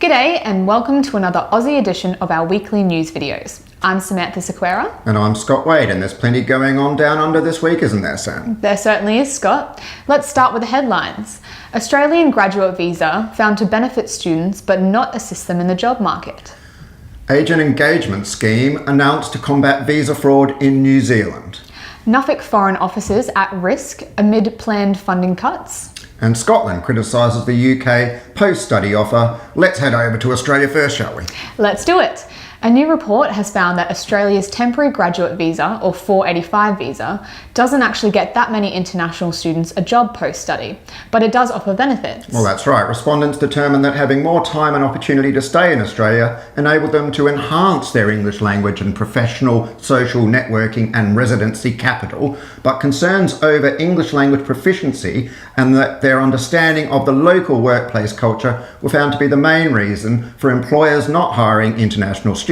G'day and welcome to another Aussie edition of our weekly news videos. I'm Samantha Sequeira. And I'm Scott Wade, and there's plenty going on down under this week, isn't there, Sam? There certainly is, Scott. Let's start with the headlines. Australian graduate visa found to benefit students but not assist them in the job market. Agent engagement scheme announced to combat visa fraud in New Zealand. Nuffic foreign officers at risk amid planned funding cuts. And Scotland criticises the UK post-study offer. Let's head over to Australia first, shall we? Let's do it. A new report has found that Australia's temporary graduate visa, or 485 visa, doesn't actually get that many international students a job post-study, but it does offer benefits. Well, that's right. Respondents determined that having more time and opportunity to stay in Australia enabled them to enhance their English language and professional, social, networking and residency capital, but concerns over English language proficiency and that their understanding of the local workplace culture were found to be the main reason for employers not hiring international students.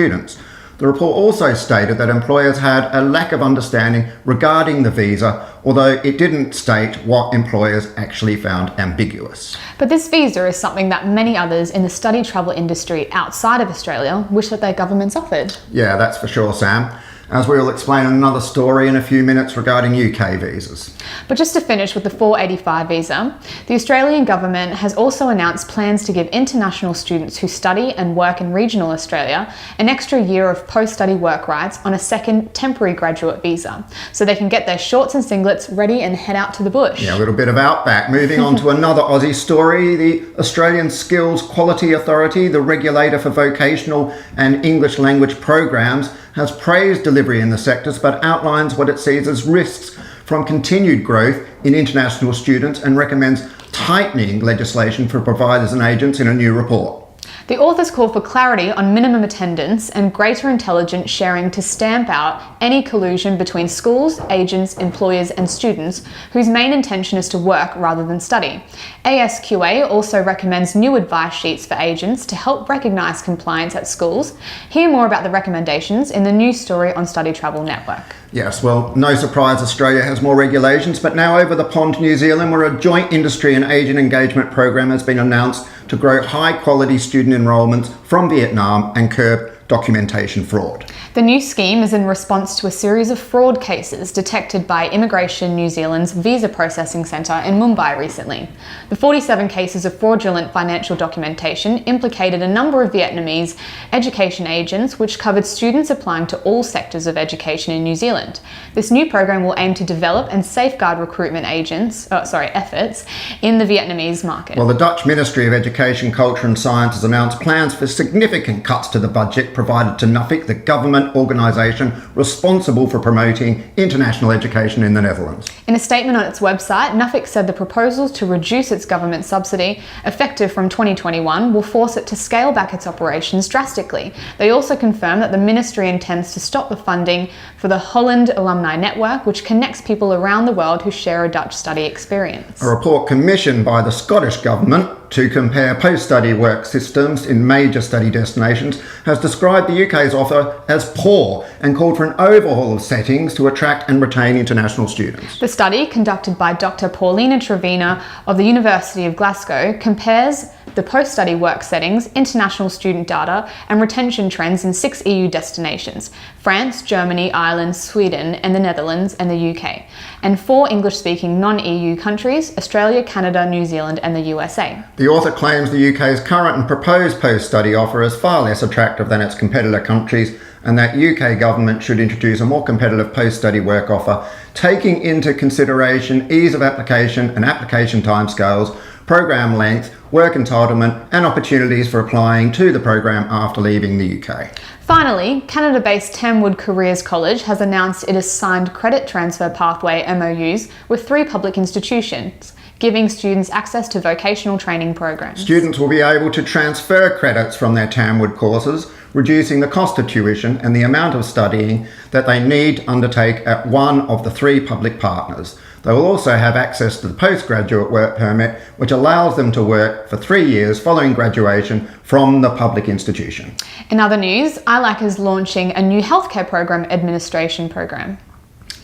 The report also stated that employers had a lack of understanding regarding the visa, although it didn't state what employers actually found ambiguous. But this visa is something that many others in the study travel industry outside of Australia wish that their governments offered. Yeah, that's for sure, Sam. As we will explain in another story in a few minutes regarding UK visas. But just to finish with the 485 visa, the Australian government has also announced plans to give international students who study and work in regional Australia an extra year of post-study work rights on a second temporary graduate visa, so they can get their shorts and singlets ready and head out to the bush. Yeah, a little bit of outback. Moving on to another Aussie story, the Australian Skills Quality Authority, the regulator for vocational and English language programs, has praised delivery in the sectors but outlines what it sees as risks from continued growth in international students and recommends tightening legislation for providers and agents in a new report. The authors call for clarity on minimum attendance and greater intelligence sharing to stamp out any collusion between schools, agents, employers and students whose main intention is to work rather than study. ASQA also recommends new advice sheets for agents to help recognise compliance at schools. Hear more about the recommendations in the news story on StudyTravel Network. Yes, well, no surprise Australia has more regulations, but now over the pond New Zealand, where a joint industry and agent engagement program has been announced to grow high-quality student enrolments from Vietnam and curb documentation fraud. The new scheme is in response to a series of fraud cases detected by Immigration New Zealand's Visa Processing Centre in Mumbai recently. The 47 cases of fraudulent financial documentation implicated a number of Vietnamese education agents, which covered students applying to all sectors of education in New Zealand. This new program will aim to develop and safeguard recruitment efforts in the Vietnamese market. Well, the Dutch Ministry of Education, Culture and Science has announced plans for significant cuts to the budget provided to Nuffic, the government organisation responsible for promoting international education in the Netherlands. In a statement on its website, Nuffic said the proposals to reduce its government subsidy, effective from 2021, will force it to scale back its operations drastically. They also confirmed that the ministry intends to stop the funding for the Holland Alumni Network, which connects people around the world who share a Dutch study experience. A report commissioned by the Scottish Government to compare post-study work systems in major study destinations has described the UK's offer as poor and called for an overhaul of settings to attract and retain international students. The study, conducted by Dr. Paulina Trevina of the University of Glasgow, compares the post-study work settings, international student data and retention trends in 6 EU destinations: France, Germany, Ireland, Sweden and the Netherlands and the UK, and 4 English-speaking non-EU countries: Australia, Canada, New Zealand and the USA. The author claims the UK's current and proposed post-study offer is far less attractive than its competitor countries, and that UK government should introduce a more competitive post-study work offer, taking into consideration ease of application and application timescales, program length, work entitlement and opportunities for applying to the program after leaving the UK. Finally, Canada-based Tamwood Careers College has announced it has signed credit transfer pathway MOUs with 3 public institutions, giving students access to vocational training programs. Students will be able to transfer credits from their Tamwood courses, reducing the cost of tuition and the amount of studying that they need to undertake at one of the 3 public partners. They will also have access to the postgraduate work permit, which allows them to work for 3 years following graduation from the public institution. In other news, iLike is launching a new healthcare program administration program.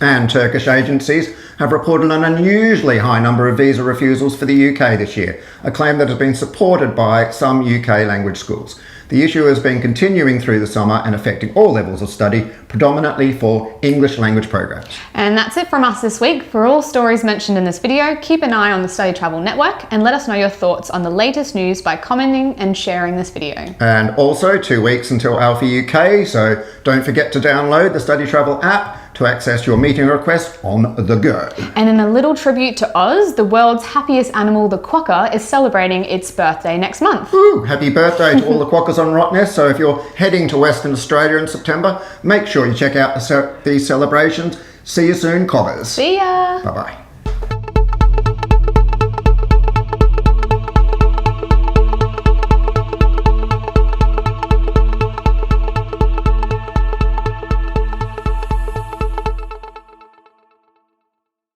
And Turkish agencies have reported an unusually high number of visa refusals for the UK this year, a claim that has been supported by some UK language schools. The issue has been continuing through the summer and affecting all levels of study, predominantly for English language programs. And that's it from us this week. For all stories mentioned in this video, keep an eye on the StudyTravel network and let us know your thoughts on the latest news by commenting and sharing this video. And also 2 weeks until Alpha UK, so don't forget to download the StudyTravel app to access your meeting request on the go. And in a little tribute to Oz, the world's happiest animal, the quokka, is celebrating its birthday next month. Woo! Happy birthday to all the quokkas on Rottnest. So if you're heading to Western Australia in September, make sure you check out these celebrations. See you soon, cobbers. See ya! Bye-bye.